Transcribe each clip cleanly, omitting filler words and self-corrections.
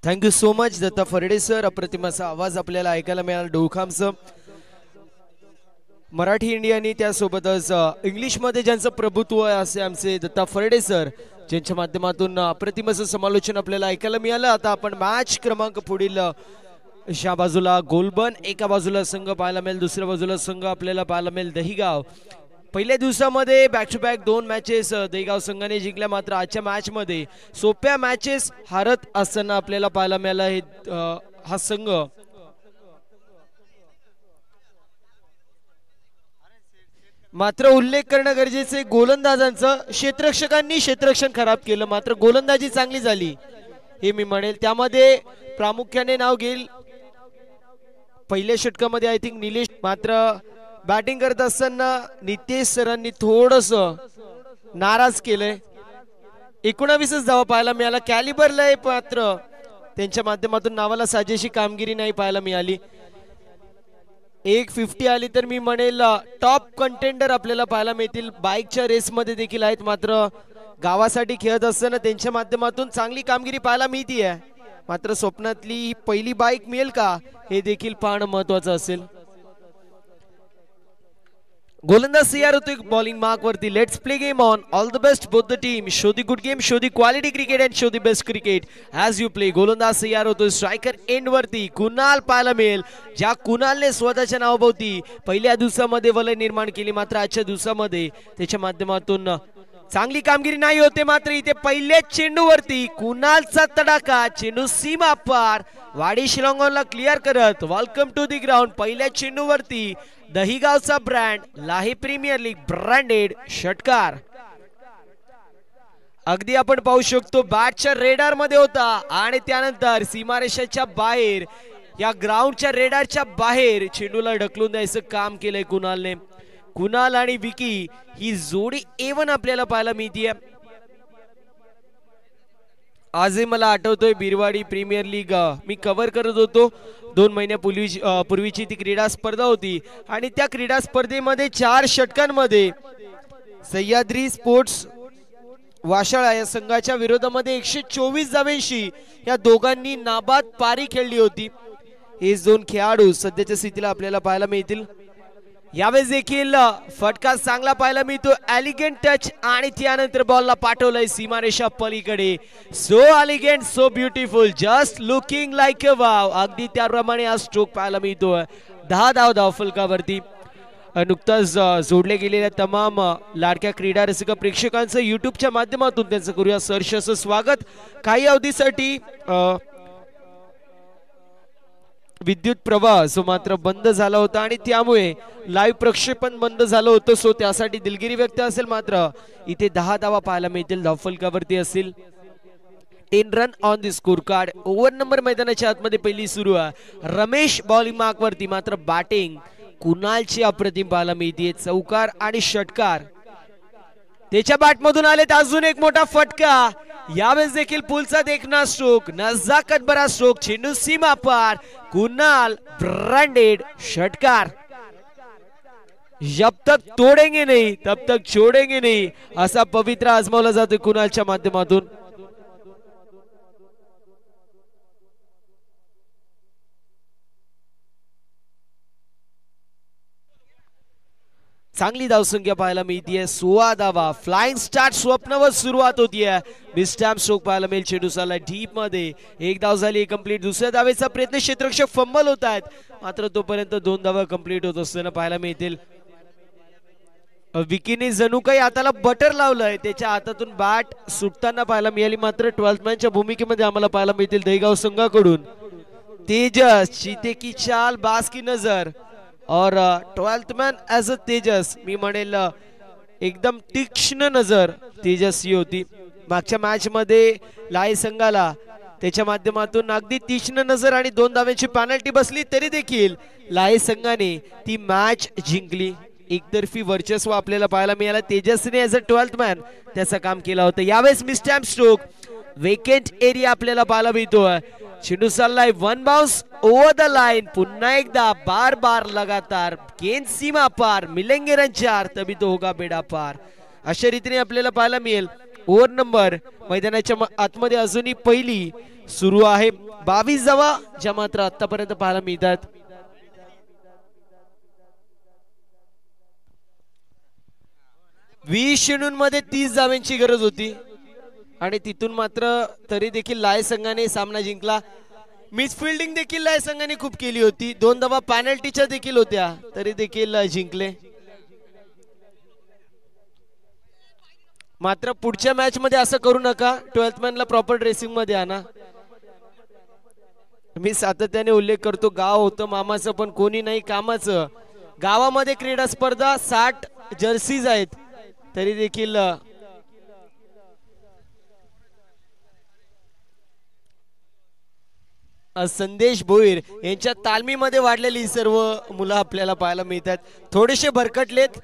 Thank you so much Datta Pharade sir. अप्रतिम असा आवाज आपल्याला ऐकायला मिळाला डोळखामचं. मराठी इंडियानी त्यासोबतच इंग्लिशमध्ये ज्यांचं प्रभुत्व आहे असे आमचे दत्ता फरडे सर, ज्यांच्या माध्यमातून अप्रतिम असं समालोचन आपल्याला ऐकायला मिळालं. आता आपण मॅच क्रमांक पुढील ह्या बाजूला गोलबन, एका बाजूला संघ पाहायला मिळेल, दुसऱ्या बाजूला संघ आपल्याला पाहायला मिळेल दहिगाव. पहिल्या दिवसामध्ये back to back 2 matches Dahigaon संघाने जिंकल्या, मात्र आजच्या मॅच मध्ये सोप्या मॅचेस हारत असताना आपल्याला पाहायला मिळाला आहे हा संघ. मात्र उल्लेख करणं गरजेचे गोलंदाजांचं, क्षेत्ररक्षकांनी क्षेत्ररक्षण खराब केलं, मात्र गोलंदाजी चांगली झाली हे मी म्हणेल. त्यामध्ये प्रामुख्याने नाव घेईल पहिल्या षटकामध्ये आय थिंक निलेश, मात्र बॅटिंग करत असताना नितेश सरांनी थोडस नाराज केलंय. 19च धावा पाहायला मिळाला, कॅलिबरला आहे, मात्र त्यांच्या माध्यमातून नावाला साजेशी कामगिरी नाही पाहायला मिळाली. 150 आली तर मी म्हणेल टॉप कंटेंडर आपल्याला पाहायला मिळतील. बाईकच्या रेसमध्ये देखील आहेत, मात्र गावासाठी खेळत असताना त्यांच्या माध्यमातून चांगली कामगिरी पाहायला मिळतीये. मात्र स्वप्नातली ही पहिली बाईक मिळेल का हे देखील पाहणं महत्वाचं असेल. गोलंदाज तयार होतोय बॉलिंग मार्क वरती. Let's play game on. All the best both the team. Show the good game, show the quality cricket and show the best cricket as you play. गोलंदाज तयार होतोय स्ट्रायकर एंड वरती. कुणाल पाहायला मिळेल, ज्या कुणालने स्वतःच्या नावाभोवती पहिल्या दिवसामध्ये वलय निर्माण केली, मात्र आजच्या दिवसामध्ये त्याच्या माध्यमातून चांगली कामगिरी नाही होते. मात्र इथे पहिल्या चेंडूवरती कुणालचा तडाखा, चेंडू सीमा पार, वाडी शिलाँगला क्लिअर करत वेलकम टू दी ग्राउंड. पहिल्या चेंडूवरती दहिगावचा ब्रँड, लाही प्रीमियर लीग ब्रँडेड षटकार. अगदी आपण पाहू शकतो बॅटच्या रेडार मध्ये होता आणि त्यानंतर सीमारेषेच्या बाहेर, या ग्राउंडच्या रेडारच्या बाहेर चेंडूला ढकलून द्यायचं काम केलंय कुणालने. कुणाल आणि विकी ही जोडी A1 आपल्याला पाहायला मिळतीये. आजही मला आठवतोय बिरवाडी प्रीमियर लीग मी कव्हर करत होतो. 2 महिन्यापूर्वीची ती क्रीडा स्पर्धा होती आणि त्या क्रीडा स्पर्धेमध्ये 4 षटकांमध्ये सह्याद्री स्पोर्ट्स वाशाळा या संघाच्या विरोधामध्ये 124 धावांशी या दोघांनी नाबाद पारी खेळली होती. हेच 2 खेळाडू सध्याच्या स्थितीला आपल्याला पाहायला मिळतील. यावेळेस देखील फटका चांगला पाहायला मिळतो, एलिगंट टच आणि त्यानंतर बॉलला पाठवलंय सीमारेषा पलीकडे. So elegant, so beautiful, just looking like a wow. अगदी त्याप्रमाणे हा स्ट्रोक पाहायला मिळतो. 10 धाव फलकावरती. नुकताच जोडले गेलेल्या तमाम लाडक्या क्रीडा रसिक प्रेक्षकांचं युट्यूबच्या माध्यमातून त्यांचं करूया सहर्ष असं स्वागत. काही अवधीसाठी विद्युत प्रवाह जो मात्र बंद झाला होता आणि त्यामुळे लाईव्ह प्रक्षेपण बंद झालं होतं, सो त्यासाठी दिलगिरी व्यक्त असेल. मात्र इथे 10 धावा पाहायला मिळतील, धावफलकावरती असतील. 10 run on the score card. Over number मैदानाच्या आतमध्ये पहिली सुरू आहे. रमेश बॉलिंग मार्क वरती, मात्र बॅटिंग कुणालची अप्रतिम पाहायला मिळते. चौकार आणि षटकार त्याच्या बॅटमधून आलेत. अजून एक मोठा फटका, यावेळेस देखील पुलचा देखना स्ट्रोक, नजाकत बरा स्ट्रोक, चेंडू सीमा पार, कुणाल ब्रँडेड षटकार. जब तक तोडेंगे नहीं तब तक छोडेंगे नहीं असा पवित्र आजमावला जातो कुणालच्या माध्यमातून. चांगली धावसंख्या पाहायला मिळतीये. 16 धावा. फ्लाइंग स्टार्ट स्वप्नवत सुरुवात होतीये. मिसटॅम्प स्ट्रोक पाहायला मिळेल. चेंडू चालला डीप मध्ये. 1 धाव झाली कंप्लीट. दुसऱ्या धावेचा प्रयत्न, क्षेत्ररक्षक फंबल होत आहेत, मात्र तोपर्यंत 2 धावा कंप्लीट होत असताना पाहायला मिळतील. विकीने जणू काही हाताला बटर लावलंय, त्याच्या हातातून बॅट सुटताना पाहायला मिळाली. मात्र 12th मॅनच्या भूमिकेमध्ये आम्हाला पाहायला मिळतील दहिगाव संघाकडून तेजस, चीते की चाल, बास की नजर और 12th man as a Tejas. मी म्हणेल एकदम तीक्ष्ण नजर तेजस्वी होती. मागच्या मॅच मध्ये लाय संघाला त्याच्या माध्यमातून अगदी तीक्ष्ण नजर आणि 2 धावांची पेनल्टी बसली, तरी देखील लाय संघाने ती मॅच जिंकली. एकतर्फी वर्चस्व आपल्याला पाहायला मिळालं. तेजसने ॲज अ 12th मॅन त्याचं काम केलं होतं. यावेळेस मिसटॅम्प स्ट्रोक, वेकेंट एरिया आपल्याला पाहायला मिळतोय. चेंडू चाललाय 1 बाउंस ओव्हर द लाइन. पुन्हा एकदा बार बार लगातार गेंद सीमा पार, मिलेंगे रन 4 तभी तो होगा बेड़ा पार. अशा रीतीने आपल्याला पाहायला मिळेल. ओव्हर नंबर मैदानाच्या आतमध्ये अजूनही पहिली सुरू आहे. 22 धावा ज्या मात्र आतापर्यंत पाहायला मिळतात. 20 चेंडूंमध्ये 30 धावांची गरज होती आणि तिथून मात्र तरी देखील लाय संघाने सामना जिंकला. मिसफिल्डिंग देखील लाय संघाने खूप केली होती. 2 धावा पॅनल्टीच्या देखील होत्या तरी देखील जिंकले. मात्र पुढच्या मॅच मध्ये असं करू नका. 12th मॅनला प्रॉपर ड्रेसिंग मध्ये आणा. मी सातत्याने उल्लेख करतो, गाव होतं मामाचं पण कोणी नाही कामाचं. गावामध्ये क्रीडा स्पर्धा 60 जर्सीज आहेत तरी देखील संदेश भोईर यांच्या तालमीमध्ये वाढलेली सर्व मुलं आपल्याला पाहायला मिळतात. थोडेसे भरकटलेत.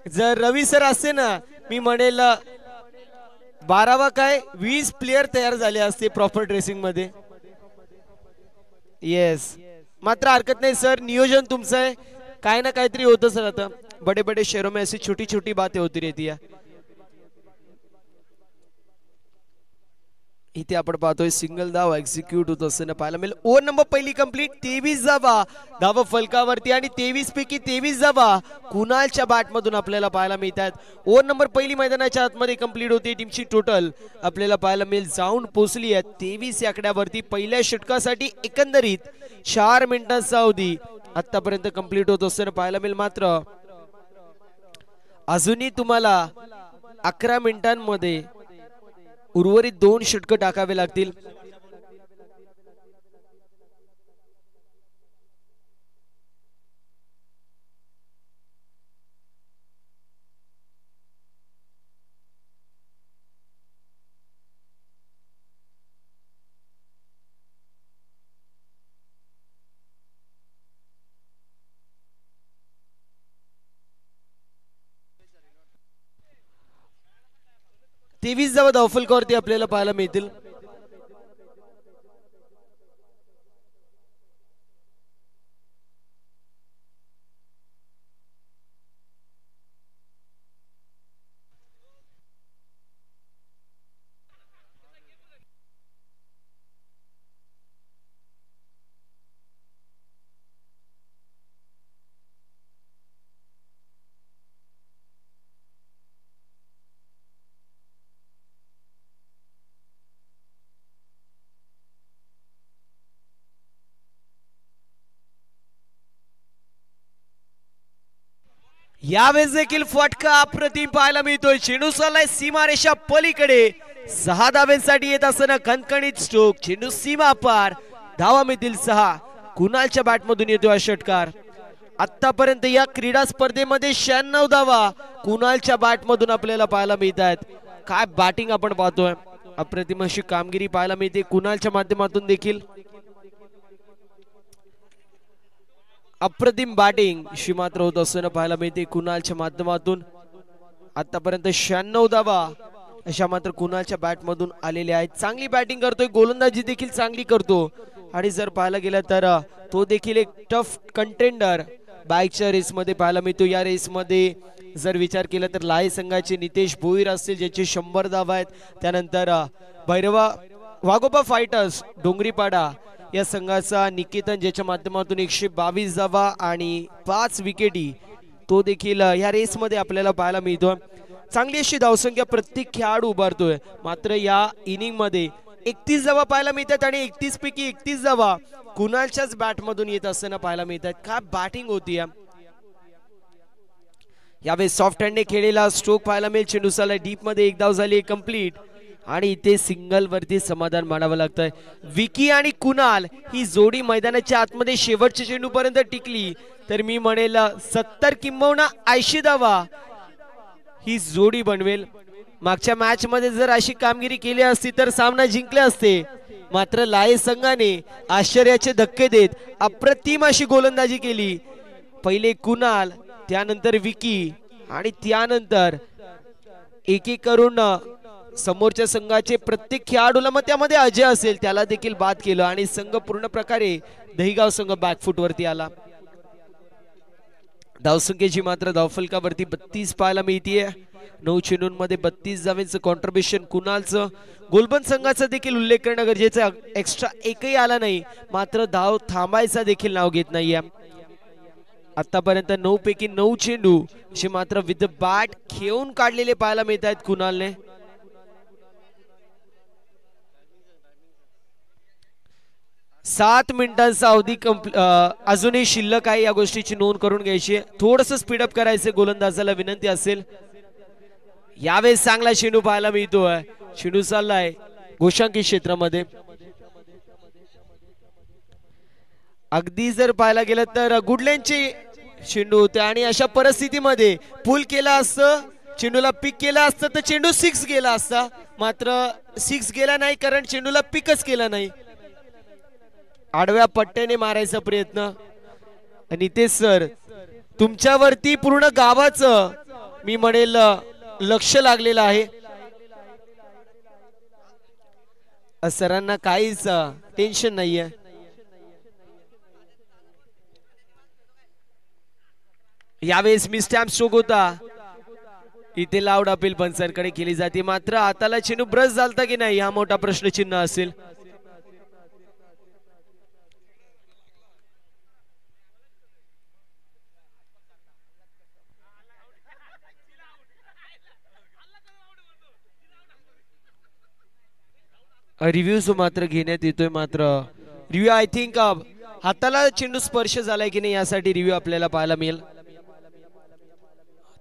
जर रवी सर असते ना, मी म्हणेल 12वा काय 20 प्लेयर तयार झाले असते प्रॉपर ड्रेसिंग मध्ये. येस, मात्र हरकत नाही सर, नियोजन तुमचं आहे. काय ना काहीतरी होतच राहतं. बडे बडे शहरों में ऐसी छोटी छोटी बातें होती रहती है. इथे आपण पाहतोय सिंगल धाव एक्झिक्यूट होत असताना पाहायला मिळेल. ओव्हर नंबर पहिली कंप्लीट. 23 धावा धाव फलकावरती आणि 23 पैकी 23 धावा कुणालच्या बॅट मधून आपल्याला पाहायला मिळतात. ओव्हर नंबर पहिली मैदानाच्या आतमध्ये कंप्लीट होते. टीमची टोटल आपल्याला पाहायला मिळेल जाऊन पोहोचली आहे 23 या आकड्यावरती. पहिल्या षटकासाठी एकंदरीत 4 मिनिटांचा अवधी आतापर्यंत कंप्लीट होत असताना पाहायला मिळेल. मात्र अजूनही तुम्हाला 11 मिनिटांमध्ये उर्वरित 2 षटकं टाकावे लागतील. तेवीस धावा धावफलकावरती आपल्याला पाहायला मिळतील. यावेळेस देखील फटका अप्रतिम पाहायला मिळतोय. चेंडू चाललाय सीमारेषा पलीकडे. 6 धाव्यांसाठी येत असताना खणखणीत स्ट्रोक. चेंडू सीमा पार. धावा मिळतील 6. कुणालच्या बॅट मधून येतोय षटकार. आतापर्यंत या क्रीडा स्पर्धेमध्ये 96 धावा कुणालच्या बॅट मधून आपल्याला पाहायला मिळतात. काय बॅटिंग आपण पाहतोय. अप्रतिम अशी कामगिरी पाहायला मिळते कुणालच्या माध्यमातून देखील. अप्रतिम बॅटिंग अशी मात्र होत असताना पाहायला मिळते कुणालच्या माध्यमातून. आतापर्यंत 96 धावा अशा मात्र कुणालच्या बॅट मधून आलेल्या आहेत. चांगली बॅटिंग करतोय, गोलंदाजी देखील चांगली करतो आणि जर पाहायला गेलं तर तो देखील एक टफ कंटेंडर बाईकच्या रेस मध्ये पाहायला मिळतो. या रेस मध्ये जर विचार केला तर लाय संघाचे नितेश भोईर असतील ज्याचे 100 धावा आहेत. त्यानंतर भैरवा वाघोबा फायटर्स डोंगरीपाडा या संघाचा निकेतन ज्याच्या माध्यमातून 122 धावा आणि 5 विकेटी तो देखील या रेस मध्ये आपल्याला पाहायला मिळतो. चांगली अशी धावसंख्या प्रत्येक खेळाडू उभारतोय. मात्र या इनिंग मध्ये 31 धावा पाहायला मिळतात आणि 31 पैकी 31 धावा कुणालच्याच बॅट मधून येत असताना पाहायला मिळतात. काय बॅटिंग होती. यावेळी सॉफ्ट हँडने खेळलेला स्ट्रोक पाहायला मिळेल. चेंडू चालला डीप मध्ये. 1 धाव झाली कंप्लीट आणि इथे सिंगल वरती समाधान मानावं लागतंय. विकी आणि कुणाल ही जोडी मैदानाच्या आतमध्ये शेवटच्या चेंडू पर्यंत टिकली तर मी म्हणेल 70 किंबहुना 80 धावा ही जोडी बनवेल. मागच्या मॅच मध्ये जर अशी कामगिरी केली असती तर सामना जिंकले असते. मात्र लाय संघाने आश्चर्याचे धक्के देत अप्रतिम अशी गोलंदाजी केली. पहिले कुणाल, त्यानंतर विकी आणि त्यानंतर एक एक करून समोरच्या संघाचे प्रत्येक खेळाडूला, मग त्यामध्ये अजय असेल त्याला देखील बाद केलं आणि संघ पूर्ण प्रकारे दहिगाव संघ बॅकफुट वरती आला. धावसंख्येची मात्र धावफलकावरती 32 पाहायला मिळतीये 9 चेंडूंमध्ये 32 धावांचं कॉन्ट्रीब्युशन कुणालचं. गोलबंद संघाचा देखील उल्लेख करणं गरजेचं आहे. एक्स्ट्रा एकही आला नाही, मात्र धाव थांबायचा देखील नाव घेत नाहीये. आतापर्यंत 9 पैकी 9 चेंडू असे मात्र विथ बॅट खेळून काढलेले पाहायला मिळत आहेत कुणालने. 7 मिनिटांचा अवधी अजूनही शिल्लक आहे. या गोष्टीची नोंद करून घ्यायची आहे. थोडंसं स्पीडअप करायचं गोलंदाजाला विनंती असेल. यावेळेस चांगला चेंडू पाहायला मिळतोय. चेंडू चाललाय गोशांकी क्षेत्रामध्ये. अगदी जर पाहायला गेलं तर गुडलेनचे चेंडू होते आणि अशा परिस्थितीमध्ये पुल केला असतं, चेंडूला पिक केला असतं तर चेंडू 6 गेला असता. मात्र 6 गेला नाही कारण चेंडूला पिकच केला नाही. आडव्या पट्ट्याने मारायचा प्रयत्न. आणि ते सर तुमच्यावरती पूर्ण गावाचं मी म्हणेल लक्ष लागलेलं आहे. सरांना काहीच टेन्शन नाहीये. यावेळेस मी स्टॅम्प स्ट्रोक होता. इथे लाऊड अपील पंचांकडे केली जाते. मात्र हाताला चेंडू ब्रश झालता की नाही हा मोठा प्रश्नचिन्ह असेल. रिव्ह्यू मात्र घेण्यात येतोय. मात्र रिव्ह्यू आय थिंक हाताला चेंडू स्पर्श झालाय की नाही यासाठी रिव्ह्यू आपल्याला पाहायला मिळेल.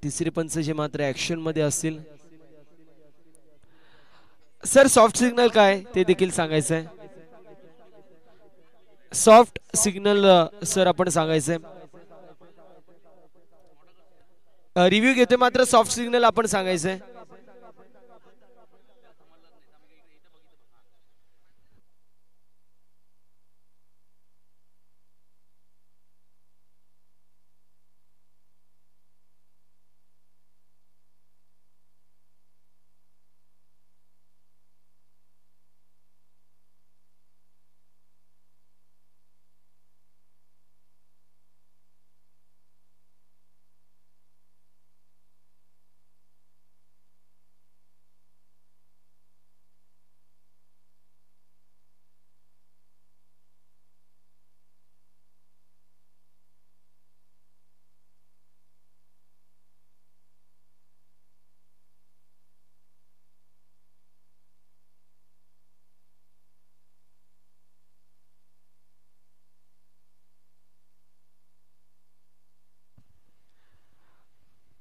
तिसरे पंच जे मात्र ऍक्शन मध्ये असतील. सर सॉफ्ट सिग्नल काय ते देखील सांगायचं आहे. सॉफ्ट सिग्नल सर आपण सांगायचंय. रिव्ह्यू घेतोय मात्र सॉफ्ट सिग्नल आपण सांगायचंय.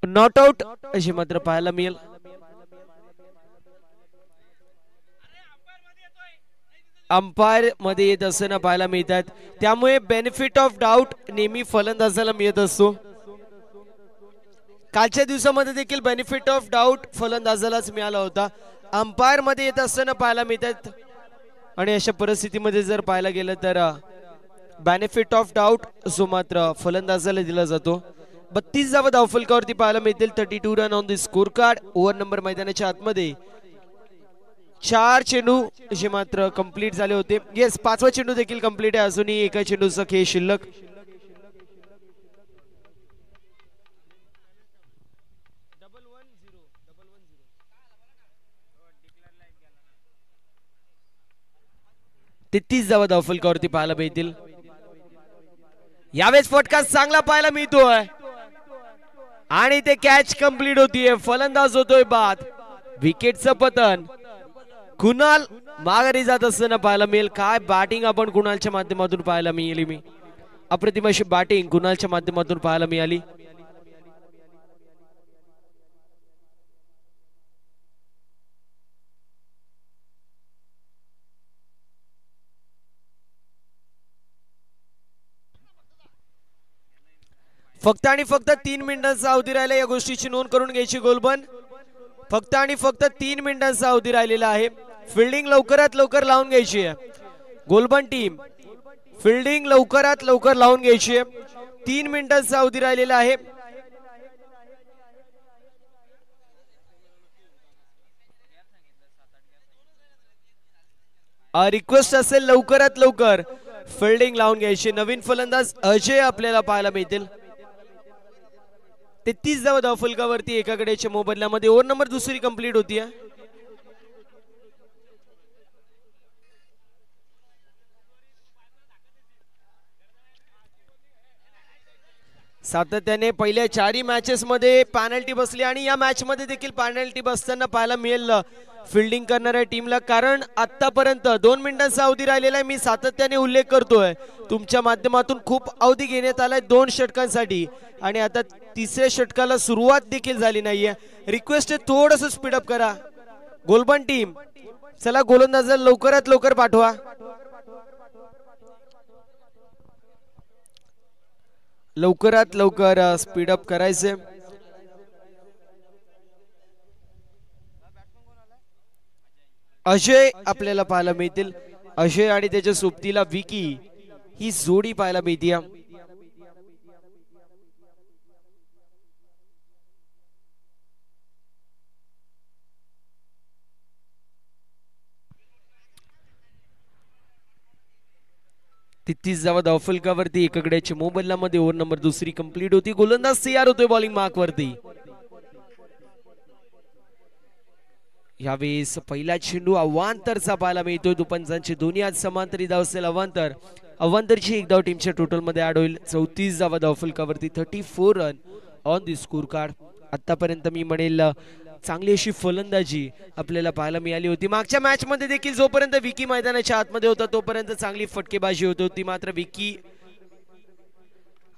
नॉट आउट अशी मात्र पाहायला मिळेल. अंपायर मध्ये येत असताना पाहायला मिळतात. त्यामुळे बेनिफिट ऑफ डाऊट नेहमी फलंदाजाला मिळत असतो. कालच्या दिवसामध्ये देखील बेनिफिट ऑफ डाऊट फलंदाजालाच मिळाला होता. अंपायर मध्ये येत असताना पाहायला मिळतात. आणि अशा परिस्थितीमध्ये जर पाहायला गेलं तर बेनिफिट ऑफ डाऊट जो मात्र फलंदाजाला दिला जातो. 32 धावा धावफलकावरती पाहायला मिळतील. 32 run on the score card. Over number मैदानाच्या आतमध्ये 4 चेंडू जे मात्र कंप्लीट झाले होते. येस 5वा चेंडू देखील कंप्लीट आहे. अजूनही एका चेंडूचा खेळ शिल्लक. ते 30 धावा धावफलकावरती पाहायला मिळतील. यावेळेस फटका चांगला पाहायला मिळतोय आणि ते कॅच कंप्लीट होतीये. फलंदाज होतोय बाद. विकेटचं पतन. कुणाल माघारी जात असताना पाहायला मिळेल. काय बॅटिंग आपण कुणालच्या माध्यमातून पाहायला मिळाली. मी अप्रतिम अशी बॅटिंग कुणालच्या माध्यमातून पाहायला मिळाली. फक्त आणि फक्त 3 मिनिटांचा अवधी राहिला. या गोष्टीची नोंद करून घ्यायची. गोलबन फक्त आणि फक्त 3 मिनिटांचा अवधी राहिलेला आहे. फिल्डिंग लवकरात लवकर लावून घ्यायची आहे. गोलबन टीम फिल्डिंग लवकरात लवकर लावून घ्यायची आहे. 3 मिनिटांचा अवधी राहिलेला आहे. रिक्वेस्ट असेल लवकरात लवकर फिल्डिंग लावून घ्यायची. नवीन फलंदाज अजय आपल्याला पाहायला मिळतील. 33 धावा धावफलकावरती एका गड्याच्या मोबदल्यामध्ये. ओव्हर नंबर दुसरी कंप्लीट होती. सातत्याने पहिल्या 4 मॅचेस मध्ये पॅनल्टी बसली आणि या मॅच मध्ये देखील पॅनल्टी बसताना पाहायला मिळेल फिल्डिंग करणाऱ्या टीमला, कारण आतापर्यंत 2 मिनिटांचा अवधी राहिलेला आहे. मी सातत्याने उल्लेख करतोय तुमच्या माध्यमातून, खूप अवधी घेण्यात आलाय 2 षटकांसाठी आणि आता तिसऱ्या षटकाला सुरुवात देखील झाली नाहीये. रिक्वेस्ट आहे थोडस स्पीडअप करा गोलबन टीम. चला गोलंदाजाला लवकरात लवकर पाठवा. लवकरात लवकर स्पीडअप करायचे. अजय आपल्याला पाहायला मिळतील. अजय आणि त्याच्या सोबतीला विकी ही जोडी पाहायला मिळते. तिथीच जावा धावफलकावरती एका गड्याच्या मोबदल्यामध्ये. ओव्हर नंबर दुसरी कंप्लीट होती. गोलंदाज तयार होतोय बॉलिंग मार्क वरती. यावेळेस पहिला चेंडू अवांतरचा पाहायला मिळतोय. दुपंचांचे दोन्ही आज समांतरी धाव असेल. अवांतरची एक धाव टीमच्या टोटल मध्ये ऍड होईल. 34 धावा धावफलकावरती. 34 run on the score card. आतापर्यंत मी म्हणेल चांगली अशी फलंदाजी आपल्याला पाहायला मिळाली होती. मागच्या मॅच मध्ये देखील जोपर्यंत विकी मैदानाच्या आतमध्ये होता तोपर्यंत चांगली फटकेबाजी होत होती. मात्र विकी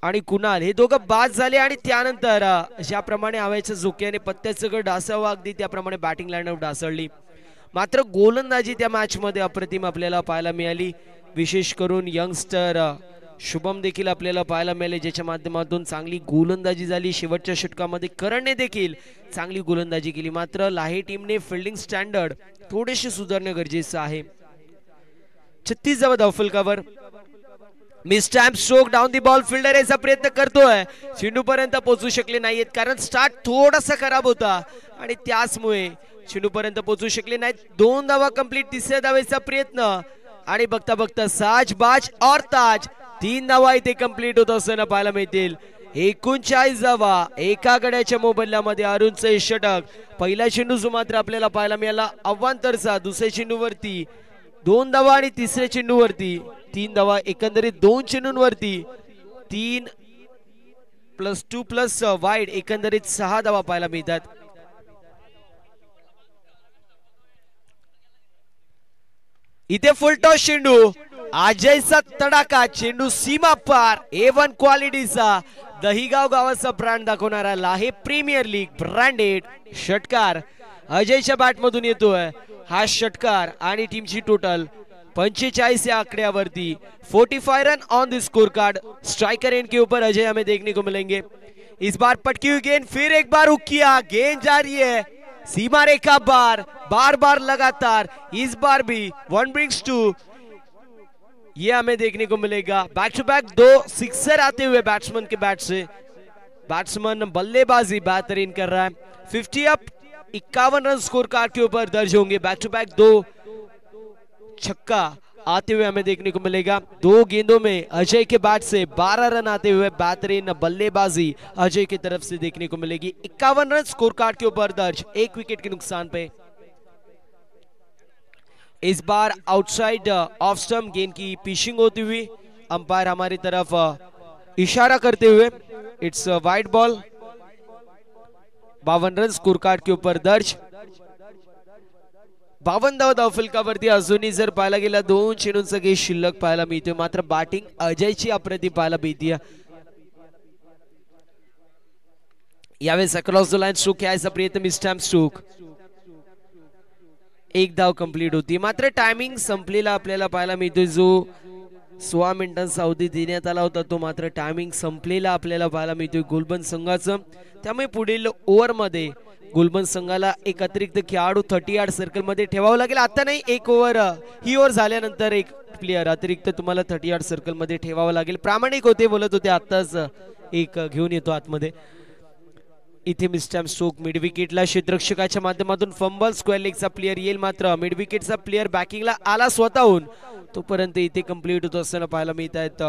आणि कुणाल हे दोघं बाद झाले आणि त्यानंतर ज्याप्रमाणे हव्याच्या झोक्याने पत्त्याचं गड डासावं अगदी त्याप्रमाणे बॅटिंग लाईनअप डासळली. मात्र गोलंदाजी त्या मॅच मध्ये अप्रतिम आपल्याला पाहायला मिळाली. विशेष करून यंगस्टर शुभम देखील आपल्याला पाहायला मिळाले, ज्याच्या माध्यमातून चांगली गोलंदाजी झाली. शेवटच्या षटकामध्ये करणने देखील चांगली गोलंदाजी केली. मात्र लाहे टीमने फिल्डिंग स्टँडर्ड थोडेसे सुधारणे गरजेचं आहे. 36 धावा धावफलकावर. Mistime stroke down the ball. Fielder याचा प्रयत्न करतोय, चेंडू पर्यंत पोहोचू शकले नाहीत कारण स्टार्ट थोडासा खराब होता आणि त्याचमुळे चेंडू पर्यंत पोहोचू शकले नाहीत. 2 धावा कंप्लीट. तिसऱ्या धावेचा प्रयत्न आणि बघता बघता साजबाज और ताज 3 धावा इथे कंप्लीट होत असताना पाहायला मिळतील. 39 धावा एका गड्याच्या मोबदल्यामध्ये. अरुणचं षटक. पहिला चेंडू जो मात्र आपल्याला पाहायला मिळाला अवांतरचा. दुसऱ्या चेंडूवरती 2 धावा आणि तिसऱ्या चेंडूवरती 3 धावा. एकंदरीत 2 चेंडूंवरती 3 + 2 + वाईड एकंदरीत 6 धावा पाहायला मिळतात. इथे फुल टॉस चेंडू. अजयचा तडाखा. चेंडू सीमा पार. A1 क्वालिटीचा दहिगाव गावाचा ब्रँड दाखवणारा लाहे प्रीमियर लीग ब्रँडेड षटकार अजयच्या बॅट मधून येतोय. हा षटकार आणि टीमची टोटल 45 या आंकड्यावरती. 45 run on the score card. Striker end के ऊपर अजय हमें देखने को मिलेंगे. इस बार पटकी हुई गेंद, फिर एक बार हुक किया, गेंद जा रही है सीमा रेखा बार बार लगातार. इस बार भी 1 brings 2 ये हमें देखने को मिलेगा. बैक टू बैक 2 सिक्सर आते हुए बैट्समैन के बैट से. बैट्समैन बल्लेबाजी बेहतरीन कर रहा है. 50 अप. 51 रन स्कोर कार्ड के ऊपर दर्ज होंगे. बैक टू बैक 2 छक्का आते हुए हमें देखने को मिलेगा. 2 गेंदों में अजय के बैट से 12 रन आते हुए बेहतरीन बल्लेबाजी अजय की तरफ से देखने को मिलेगी. 51 रन स्कोर कार्ड के ऊपर दर्ज, 1 विकेट के नुकसान पे. इस बार आउटसाइड ऑफ स्टंप गेंद की पिचिंग होती हुई. अंपायर हमारी तरफ इशारा करते हुए it's wide ball. 52 run score card के ऊपर दर्ज. 52 धावा धावफलकावरती. अजूनही जर पाहायला गेला 2 चेंडूंचा गेम शिल्लक पाहायला मिळतोय. मात्र बॅटिंग अजयची अप्रतिम पाहायला मिळते. यावेळेस अक्रॉस द लाईन स्ट्रोक घ्यायचा प्रयत्न. मिसटाइम स्ट्रोक. 1 धाव कंप्लीट होती. मात्र टायमिंग संपलेला आपल्याला पाहायला मिळतोय. जो 16 मिनिटांचा अवधी देण्यात आला होता तो मात्र टायमिंग संपलेला आपल्याला पाहायला मिळतोय गोलबन संघाचं. त्यामुळे पुढील ओव्हर मध्ये गोलबन संघाला एक अतिरिक्त खेळाडू 30 यार्ड सर्कल मध्ये ठेवावं लागेल. आता नाही, एक ओव्हर ही ओव्हर झाल्यानंतर एक प्लेयर अतिरिक्त तुम्हाला 30 यार्ड सर्कल मध्ये ठेवावं लागेल. प्रामाणिक होते, बोलत होते, आताच एक घेऊन येतो आतमध्ये. इथे मिस्टाइम स्ट्रोक मिड विकेटला क्षेत्ररक्षकाच्या माध्यमातून फंबल. स्क्वेअर लेगचा प्लेयर येईल. मात्र मिड विकेटचा प्लेयर बॅकिंगला आला स्वतःहून. तोपर्यंत इथे कंप्लीट होत असताना पाहायला मिळत आहेत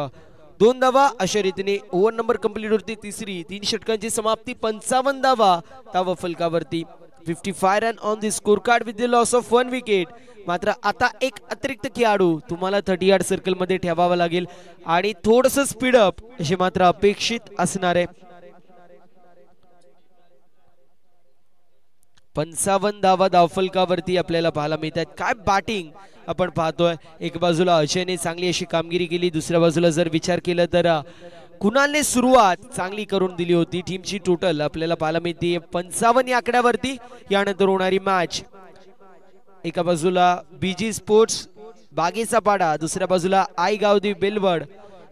2 धावा. अशा रीतीने ओव्हर नंबर कंप्लीट होती तिसरी. 3 षटकांची समाप्ती. 55 धावा धावा फलकावरती. 55 run on the score card with the loss of 1 wicket. मात्र आता एक अतिरिक्त खेळाडू तुम्हाला 30 यार्ड सर्कल मध्ये ठेवावा लागेल आणि थोडस स्पीडअप असे मात्र अपेक्षित असणार आहे. 55 धावा धावफलकावरती आपल्याला पाहायला मिळतात. काय बॅटिंग आपण पाहतोय. एक बाजूला अजयने चांगली अशी कामगिरी केली, दुसऱ्या बाजूला जर विचार केला तर कुणालने सुरुवात चांगली करून दिली होती. टीमची टोटल आपल्याला पाहायला मिळते 55 या आकड्यावरती. यानंतर होणारी मॅच एका बाजूला बीजी स्पोर्ट्स बागेचा पाडा, दुसऱ्या बाजूला आई गावदी बेलवड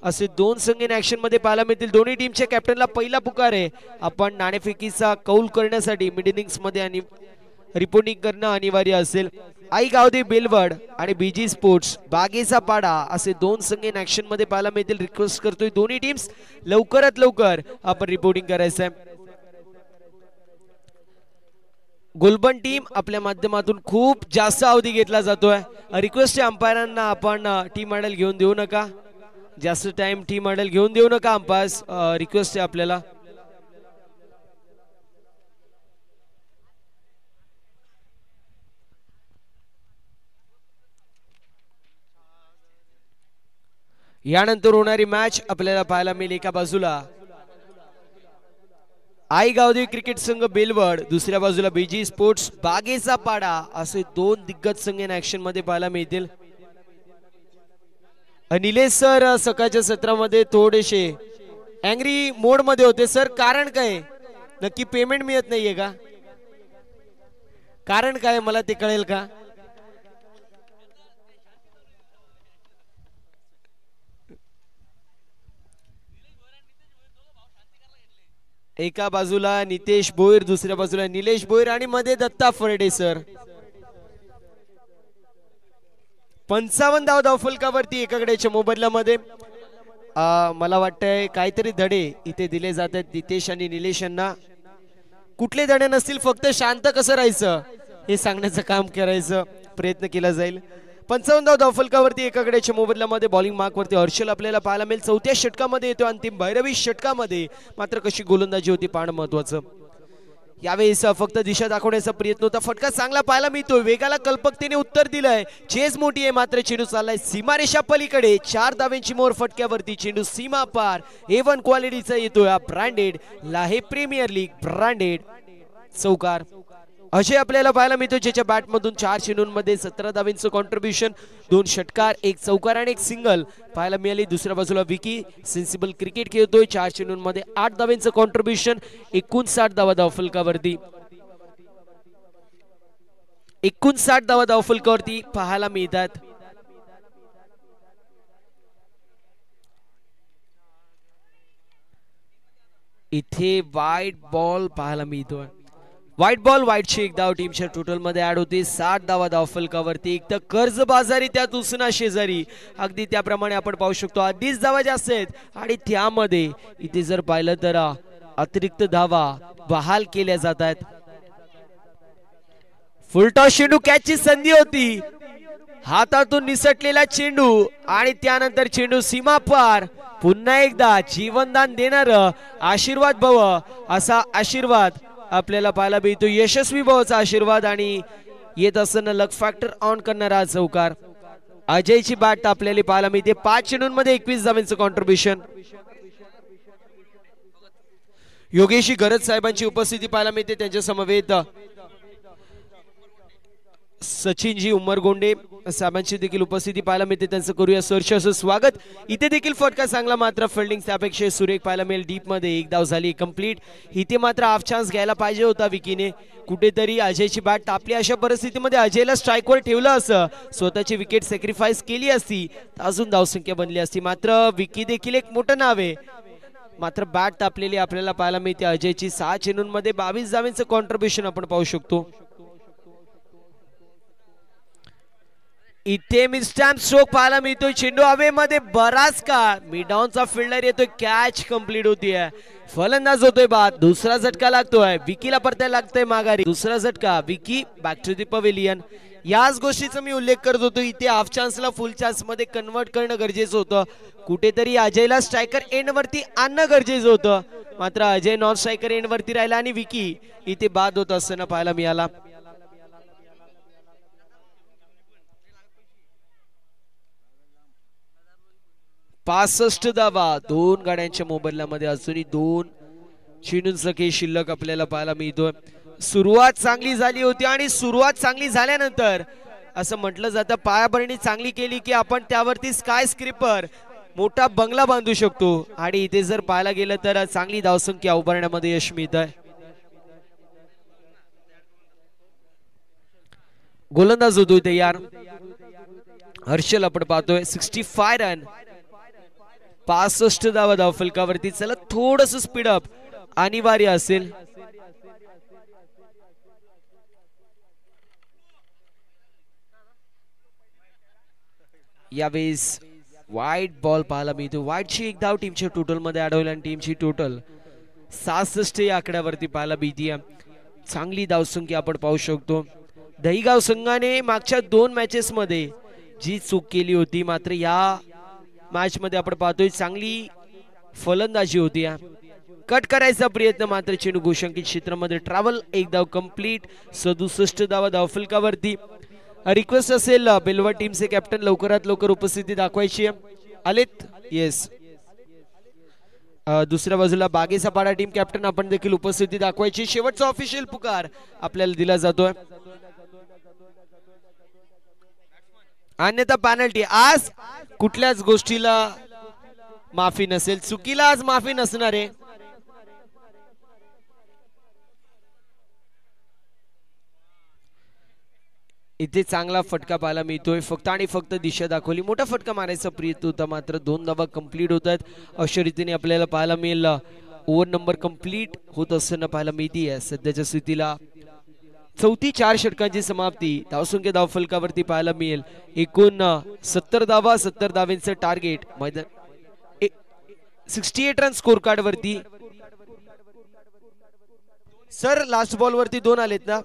असे 2 संघ इन ऍक्शन मध्ये पाहायला मिळतील. दोन्ही टीमच्या कॅप्टनला पहिला पुकार आहे. आपण नाणेफेकीचा कौल करण्यासाठी मिड इनिंग्स मध्ये आणि रिपोर्टिंग करणं अनिवार्य असेल. आई गावदी बेलवड आणि बीजी स्पोर्ट्स बागेचा पाडा असे 2 संघ इन ऍक्शन मध्ये पाहायला मिळतील. रिक्वेस्ट करतोय दोन्ही टीम्स लवकरात लवकर आपण रिपोर्टिंग करायचं आहे. गोलबन टीम आपल्या माध्यमातून खूप जास्त अवधी घेतला जातोय. रिक्वेस्ट आहे अंपायरांना, आपण टीम मॉडेल घेऊन देऊ नका. जास्त टाइम टीम मॉडेल घेऊन देऊ नका अंपायर्स. रिक्वेस्ट आहे आपल्याला. यानंतर होणारी मॅच आपल्याला पाहायला मिळेल. एका बाजूला आई गावदेवी क्रिकेट संघ बेलवड, दुसऱ्या बाजूला बीजी स्पोर्ट्स बागेचा पाडा असे 2 दिग्गज संघ इन ऍक्शन मध्ये पाहायला मिळतील. निलेश सर सकाळच्या सत्रामध्ये थोडेसे अँग्री मोड मध्ये होते सर. कारण काय? नक्की पेमेंट मिळत नाहीये का? कारण काय मला ते कळेल का? एका बाजूला नितेश भोईर, दुसऱ्या बाजूला निलेश भोईर आणि मध्ये दत्ता फरडे सर. 55 धाव धावफलकावरती एकाकडेच्या मोबदल्यामध्ये. मला वाटतंय काहीतरी धडे इथे दिले जात आहेत नितेश आणि निलेश यांना. कुठले धडे नसतील, फक्त शांत कसं राहायचं हे सांगण्याचं काम करायचं प्रयत्न केला जाईल. 55 धाव धावफलकावरती एकाकडेच्या मोबदल्यामध्ये बॉलिंग मार्कवरती हर्षल आपल्याला पाहायला मिळेल. 4थ्या षटकामध्ये येतो. अंतिम भैरवी षटकामध्ये मात्र कशी गोलंदाजी होती पाहणं महत्वाचं. यावेळेस फक्त दिशा दाखवण्याचा प्रयत्न होता. फटका चांगला पाहायला मिळतोय. वेगाला कल्पकतेने उत्तर दिलंय. चेस मोठी आहे मात्र चेंडू चाललाय सीमारेषा पलीकडे. 4 धाव्यांची मोर फटक्यावरती चेंडू सीमा पार. A1 क्वालिटीचा येतोय. ब्रँडेड लाहे प्रीमियर लीग ब्रँडेड चौकार. अजय आपल्याला पाहायला मिळतो ज्याच्या बॅटमधून 4 चेंडूंमध्ये 17 धावांचं कॉन्ट्रीब्युशन, 2 षटकार, 1 चौकार आणि 1 सिंगल पाहायला मिळाली. दुसऱ्या बाजूला विकी सेन्सिबल क्रिकेट खेळतोय. 4 चेंडूंमध्ये 8 धावांचं कॉन्ट्रीब्युशन, 59 धावा धावफलकावरती. 59 धावा धावफलकावरती पाहायला मिळतात. इथे वाईट बॉल पाहायला मिळतोय. व्हाईट बॉल, व्हाईटची 1 धाव टीमच्या टोटल मध्ये ऍड होते. 60 धावा धावफलकावरती. एक तर कर्जबाजारी त्यात उसना शेजारी, अगदी त्याप्रमाणे आपण पाहू शकतो. आधीच धावा जास्त आहेत आणि त्यामध्ये इथे जर पाहिलं तर अतिरिक्त धावा बहाल केल्या जात आहेत. फुलटॉस चेंडू कॅचची संधी होती. हातातून निसटलेला चेंडू आणि त्यानंतर चेंडू सीमा पार. पुन्हा एकदा जीवनदान देणार आशीर्वाद भव असा आशीर्वाद आपल्याला पाहायला मिळतो. यशस्वी भावाचा आशीर्वाद आणि येत असताना लक फॅक्टर ऑन करणारा चौकार. अजयची बॅट आपल्याला पाहायला मिळते. 5 चेंडूंमध्ये 21 धावांचं कॉन्ट्रीब्युशन. योगेशी गरज साहेबांची उपस्थिती पाहायला मिळते. त्यांच्या समवेत सचिनजी उमरगोंडे साहेबांची देखील उपस्थिती पाहायला मिळते. त्यांचं करूया सरचे असं स्वागत. इथे देखील फटका चांगला मात्र फिल्डिंग त्यापेक्षा सुरेख पाहायला मिळेल. डीप मध्ये 1 धाव झाली कंप्लीट. इथे मात्र हाफ चान्स घ्यायला पाहिजे होता विकीने. कुठेतरी अजयची बॅट तापली. अशा परिस्थितीमध्ये अजयला स्ट्राईकवर ठेवलं असं, स्वतःची विकेट सॅक्रिफाईस केली असती अजून धावसंख्या बनली असती. मात्र विकी देखील एक मोठं नाव आहे. मात्र बॅट तापलेली आपल्याला पाहायला मिळते. अजयची 6 चेंडूंमध्ये 22 धावांचं कॉन्ट्रीब्युशन आपण पाहू शकतो. इथे मिस्टॅम्प स्ट्रोक पाहायला मिळतोय. चेंडू हवेमध्ये बराच काळ. मिड ऑनचा फिल्डर येतोय. कॅच कंप्लीट होतीये. फलंदाज होतोय बाद. दुसरा झटका लागतोय. विकीला परतायला लागतोय माघारी. दुसरा झटका. Vicky back to the pavilion. याच गोष्टीचा मी उल्लेख करत होतो. इथे हाफ चान्सला फुल चान्स मध्ये कन्वर्ट करणं गरजेचं होतं. कुठेतरी अजयला स्ट्रायकर एंड वरती आणणं गरजेचं होतं. मात्र अजय नॉन स्ट्रायकर एंड वरती राहिला आणि विकी इथे बाद होत असताना पाहायला मिळाला. 65 धावा दोन गाड्यांच्या मोबदल्यामध्ये अजूनही 2 चिनून सखे शिल्लक आपल्याला पाहायला मिळतोय. सुरुवात चांगली झाली होती आणि सुरुवात चांगली झाल्यानंतर असं म्हटलं जातं पायाभरणी चांगली केली की आपण त्यावरती स्काय स्क्रिपर मोठा बंगला बांधू शकतो. आणि इथे जर पाहायला गेलं तर चांगली धावसंख्या उभारण्यामध्ये यश मिळत आहे. गोलंदाज होतोय तयार हर्षल आपण पाहतोय. 65 रन 65 धावा धावफलकावरती. चला थोडस स्पीडअप अनिवार्य असेल. यावेळेस वाईट बॉल पाहायला मिळतो. वाईटची एक धाव टीमच्या टोटल मध्ये अडवली आणि टीमची टोटल 66 या आकड्यावरती पाहायला मिळते. चांगली धावसंख्या आपण पाहू शकतो. दहीगाव संघाने मागच्या 2 मॅचेस मध्ये जी चूक केली होती मात्र या मॅच मध्ये आपण पाहतोय चांगली फलंदाजी होती. कट करायचा प्रयत्न मात्र चेंडू गोशंकित क्षेत्रामध्ये ट्रॅव्हल एक धाव कंप्लीट. 67 धावा धावफलकावरती. रिक्वेस्ट असेल बेलवा टीमचे कॅप्टन लवकरात लवकर उपस्थिती दाखवायची आलेत. येस दुसऱ्या बाजूला बागेचा पाडा टीम कॅप्टन आपण देखील उपस्थिती दाखवायची. शेवटचा ऑफिशियल पुकार आपल्याला दिला जातोय. अन्यथा पॅनल्टी. आज कुठल्याच गोष्टीला माफी नसेल. चुकीला आज माफी नसणार आहे. इथे चांगला फटका पाहायला मिळतोय. फक्त आणि फक्त दिशा दाखवली. मोठा फटका मारायचा प्रयत्न होता मात्र 2 धावा कंप्लीट होत आहेत. अशा रीतीने आपल्याला पाहायला मिळेल ओव्हर नंबर कंप्लीट होत असताना पाहायला मिळते. सध्याच्या स्थितीला चौथी 4 षटकांची समाप्ती. धावसंख्या धावफलकावरती पाहायला मिळेल एकूण 70 धावा. 70 धावांचं टार्गेट मैदान 68 रन स्कोर कार्ड वरती. सर लास्ट बॉल वरती 2 आलेत ना.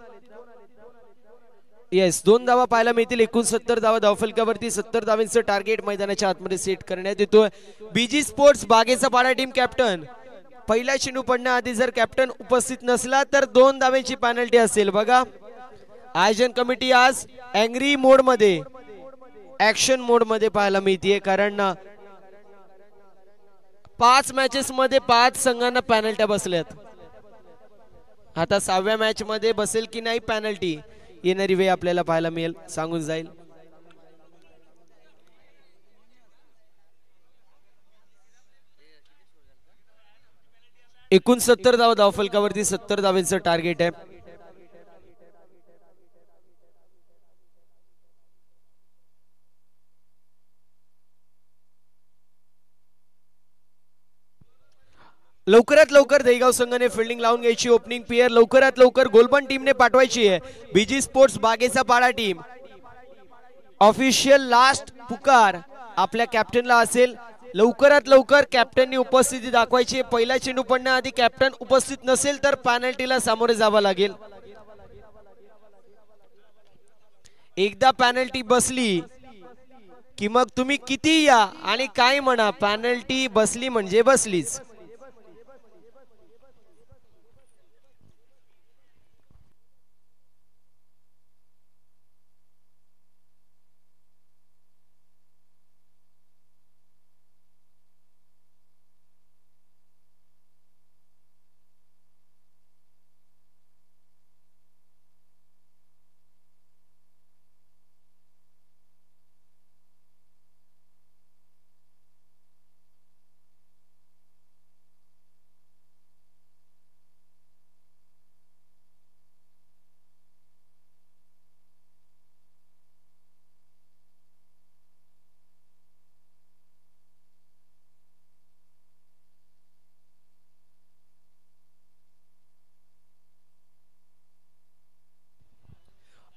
येस 2 धावा पाहायला मिळतील. एकूण 70 धावा धावफलकावरती. 70 धावांचं टार्गेट मैदानाच्या आतमध्ये सेट करण्यात येतोय. बीजी स्पोर्ट्स बागेचा पाडा टीम कॅप्टन पहिला चेंडू पडण्याआधी जर कॅप्टन उपस्थित नसला तर 2 धावांची पेनल्टी असेल. बघा आयोजन कमिटी आज अँग्री मोड मध्ये ऍक्शन मोड मध्ये पाहायला मिळते. कारण 5 मॅचेस मध्ये 5 संघांना पेनल्ट्या बसल्यात. आता 6व्या मॅच मध्ये बसेल की नाही पेनल्टी येणारी वेळ आपल्याला पाहायला मिळेल सांगून जाईल. एकूण 70 धावा धावफलकावरती. 70 धावांचं टार्गेट आहे. लवकरात लवकर दहीगाव संघाने फिल्डिंग लावून घ्यायची. ओपनिंग पेयर लवकरात लवकर गोलबन टीमने पाठवायची आहे. बीजी स्पोर्ट्स बागेचा पाडा टीम ऑफिशियल लास्ट पुकार आपल्या कॅप्टनला असेल. लवकरात लवकर कॅप्टननी उपस्थिती दाखवायची. पहिला चेंडू पडण्याआधी कॅप्टन उपस्थित नसेल तर पेनल्टीला सामोरे जावं लागेल. एकदा पेनल्टी बसली की मग तुम्ही किती या आणि काय म्हणा पेनल्टी बसली म्हणजे बसलीच.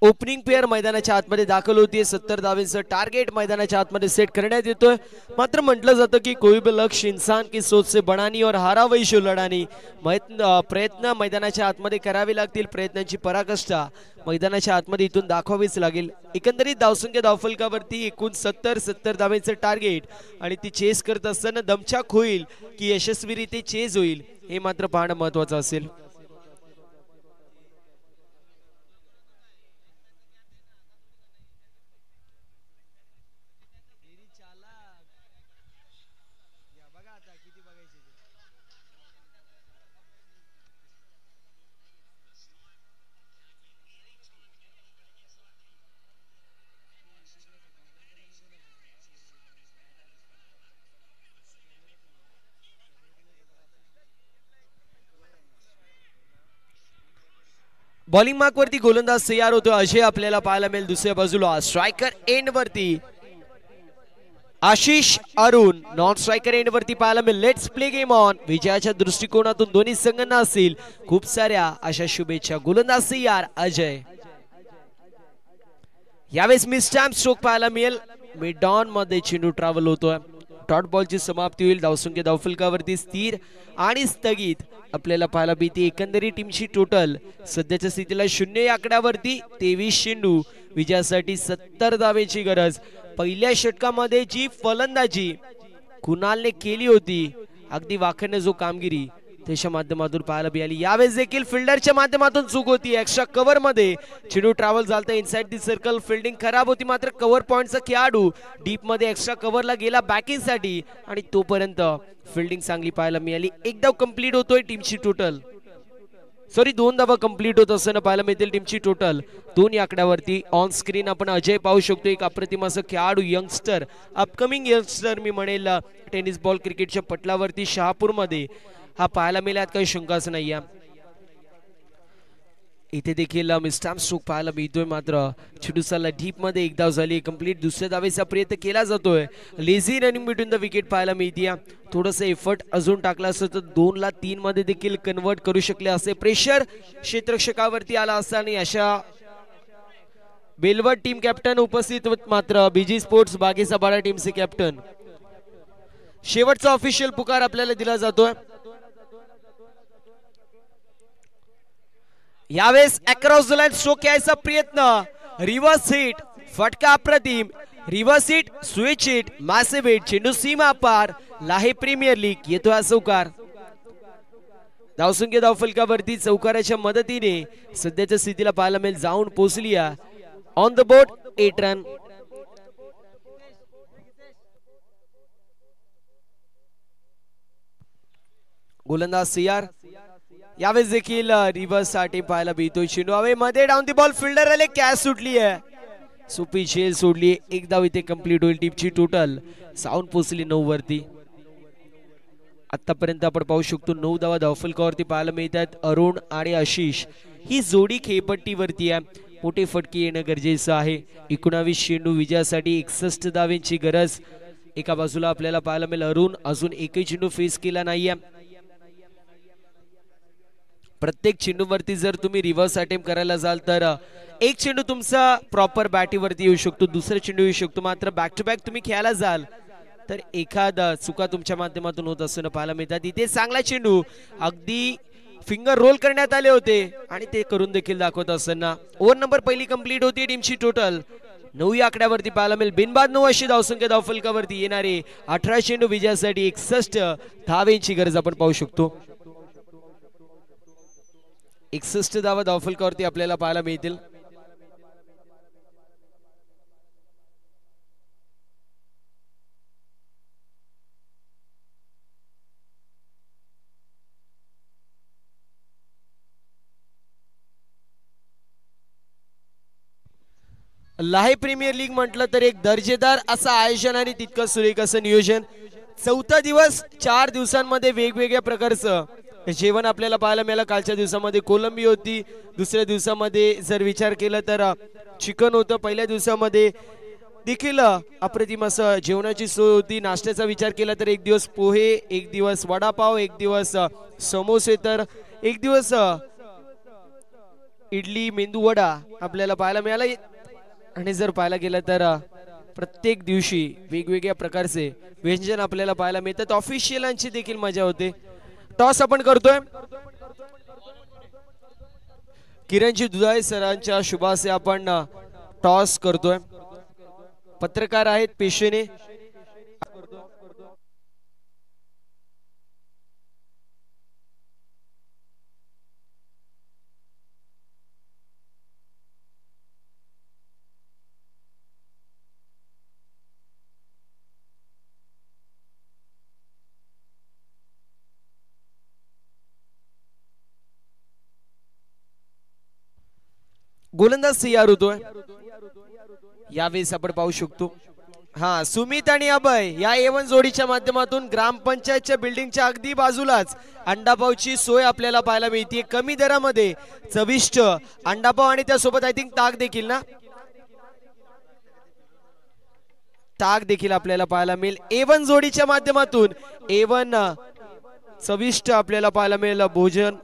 ओपनिंग पेअर मैदानाच्या आतमध्ये दाखल होतीये. 70 धावांचं टार्गेट मैदानाच्या आतमध्ये सेट करण्यात येतोय. मात्र म्हटलं जातं की कोई भी लक्ष्य इंसान की सोच से बनानी और हारा वही शो लढानी. प्रयत्न मैदानाच्या आतमध्ये करावे लागतील. प्रयत्नांची पराकाष्ठा मैदानाच्या आतमध्ये इथून दाखवावीच लागेल. एकंदरीत धावसंख्या धावफलकावरती एकूण 70 धावांचं टार्गेट आणि ती चेस करत असताना दमछाक होईल की यशस्वीरित्या चेस होईल हे मात्र पाहणं महत्वाचं असेल. बॉलिंग मार्क वरती गोलंदाज तयार होतो. अजय आपल्याला पाहायला मिळेल. दुसऱ्या बाजूला स्ट्रायकर एंड वरती Ashish Arun non striker end वरती पाहायला मिळेल. Let's play game on. विजयाच्या दृष्टिकोनातून दोन्ही संघांना असतील खूप साऱ्या अशा शुभेच्छा. गोलंदाज तयार अजय. यावेळेस मिस टाइम स्ट्रोक पाहायला मिळेल. मिड ऑन मध्ये चेंडू ट्रॅव्हल होतोय. डॉट बॉलची समाप्ती होईल. धावसंख्या धावफलकावरती स्थिर आणि स्थगित आपल्याला पाहायला मिळते. एकंदरीत टीमची टोटल सध्याच्या स्थितीला 0 या आकड्यावरती 23 चेंडू. विजयासाठी 70 धावेची गरज. पहिल्या षटकामध्ये जी फलंदाजी कुणालने केली होती अगदी वाखाणण्याजोगी जो कामगिरी त्याच्या माध्यमातून पाहायला मिळाली. यावेळेस देखील फिल्डरच्या माध्यमातून चूक होती. एक्स्ट्रा कव्हर मध्ये चेंडू ट्रॅव्हल झालता इनसाइड दी सर्कल. फिल्डिंग खराब होती मात्र कव्हर पॉइंटचा खेळाडू डीप मध्ये एक्स्ट्रा कव्हरला गेला बॅकिंग साठी आणि तोपर्यंत फिल्डिंग चांगली पाहायला मिळाली. एक धाव कंप्लीट होतोय टीमची टोटल. सॉरी 2 धावा कंप्लीट होत असताना पाहायला मिळतील टीमची टोटल. 2 या आकड्यावरती ऑन स्क्रीन आपण अजय पाहू शकतो. एक अप्रतिम असं खेळाडू यंगस्टर अपकमिंग यंगस्टर मी म्हणेल टेनिस बॉल क्रिकेटच्या पटलावरती शहापूर मध्ये हा पाहायला मिळाला. काही शंकाच नाही. इथे देखील मिस्टाम स्ट्रोक पाहायला मिळतोय मात्र चेंडूला डीप मध्ये एक धाव झाली कंप्लीट. दुसऱ्या धावेचा प्रयत्न केला जातोय. Lazy running between the wicket पाहायला मिळते. थोडंसं एफर्ट अजून टाकला असतं तर 2 ला 3 मध्ये देखील कन्वर्ट करू शकले असे. प्रेशर क्षेत्ररक्षकावरती आला असता आणि अशा बेलवट टीम कॅप्टन उपस्थित मात्र बीजी स्पोर्ट्स बागेचा बाळा टीमचे कॅप्टन. शेवटचा ऑफिशियल पुकार आपल्याला दिला जातोय. यावेळेस अक्रॉस द लाईन स्ट्रोक यायचा प्रयत्न. रिव्हर्स हिट फटका अप्रतिम. Reverse hit switch hit massive hit. चेंडू सीमा पार. लाहे प्रीमियर लीग येतोय हा चौकार. धावसंख्या धावफलकावरती चौकाराच्या मदतीने सध्याच्या स्थितीला पाहायला मिळेल जाऊन पोहोचली. On the board 8 run. गोलंदाज तयार. यावेळेस देखील रिव्हर्स साठी पाहायला मिळतोय. चेंडू हवे मध्ये डाऊन दी बॉल. फिल्डर आले कॅच सुटली आहे. सोपी झेल सोडली. एक धाव इथे कंप्लीट होईल. टीमची टोटल साऊंड पोहोचली 9 वरती. आतापर्यंत आपण पाहू शकतो 9 धावा धावफलकावरती पाहायला मिळतात. अरुण आणि आशिष ही जोडी खेळपट्टीवरती आहे. मोठे फटके येणं गरजेचं आहे. 19 चेंडू विजयासाठी 61 धावांची गरज. एका बाजूला आपल्याला पाहायला मिळेल अरुण अजून एकही चेंडू फेस केला नाहीये. प्रत्येक चेंडूवरती जर तुम्ही रिव्हर्स अटेम्प्ट करायला जाल तर एक चेंडू तुमचा प्रॉपर बॅटीवरती येऊ शकतो. दुसरा चेंडू येऊ शकतो. मात्र बॅक टू बॅक तुम्ही खेळायला जाल तर एखादा चुका तुमच्या माध्यमातून होत असताना पाहायला मिळतात. इथे चांगला चेंडू अगदी फिंगर रोल करण्यात आले होते आणि ते करून देखील दाखवत असताना ओव्हर नंबर पहिली कंप्लीट होती. टीमची टोटल 9 या आकड्यावरती पाहायला मिळेल. बिनबाद 9 अशी धावसंख्या धावफलकावरती येणारे 18 चेंडू विजयासाठी 61 धावांची गरज आपण पाहू शकतो. 61 धावा धावफलकावरती आपल्याला पाहायला मिळतील. लाहे प्रीमियर लीग म्हटलं तर एक दर्जेदार असं आयोजन आणि तितकं सुरेख असं नियोजन. 4था दिवस 4 दिवसांमध्ये वेगवेगळ्या प्रकारचं जेवण आपल्याला पाहायला मिळालं. कालच्या दिवसामध्ये कोलंबी होती. दुसऱ्या दिवसामध्ये जर विचार केला तर चिकन होतं. पहिल्या दिवसामध्ये देखील अप्रतिम असं जेवणाची सोय होती. नाश्त्याचा विचार केला तर एक दिवस पोहे, एक दिवस वडापाव, एक दिवस समोसे तर एक दिवस इडली मेंदू वडा आपल्याला पाहायला मिळाला. आणि जर पाहायला गेलं तर प्रत्येक दिवशी वेगवेगळ्या प्रकारचे व्यंजन आपल्याला पाहायला मिळतात. ऑफिशियलांची देखील मजा होते. टॉस आपण करतोय. किरणजी दुधाळे सरांच्या शुभासे आपण टॉस करतोय. पत्रकार आहेत पेशेने. गोलंदाज तयार होतोय. यावेळेस आपण पाहू शकतो सुमित आणि अभय या A1 जोडीच्या माध्यमातून ग्रामपंचायतच्या बिल्डिंगच्या अगदी बाजूलाच अंडापावची सोय आपल्याला पाहायला मिळते. कमी दरामध्ये चविष्ट अंडापाव आणि त्यासोबत आय थिंक ताक देखील ना, ताक देखील आपल्याला पाहायला मिळेल. A1 जोडीच्या माध्यमातून A1 चविष्ट आपल्याला पाहायला मिळेल भोजन